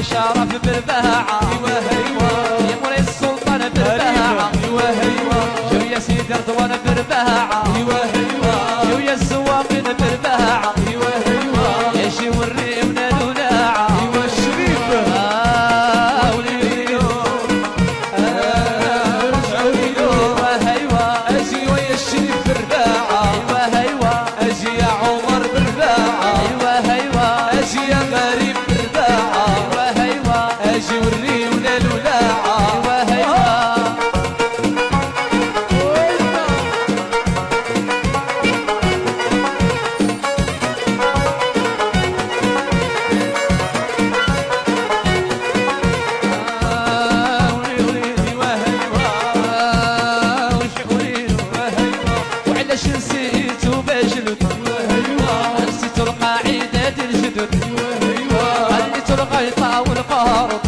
شرف بالباعة يا مولاي السلطان بالباعة جو يا سيدي رضوان بالباعة جو يا الزواقين بالباعة يا شي ورينا الولاعة الشريف اجي ويا الشريف بالباعة اجي يا عمر بالباعة اجي يا غريب بالباعة اجي ورينا الولاعة وعلاش نسيتو بجلد نسيتو القاعدة ديال الجدد خليتو الغيطة والقارب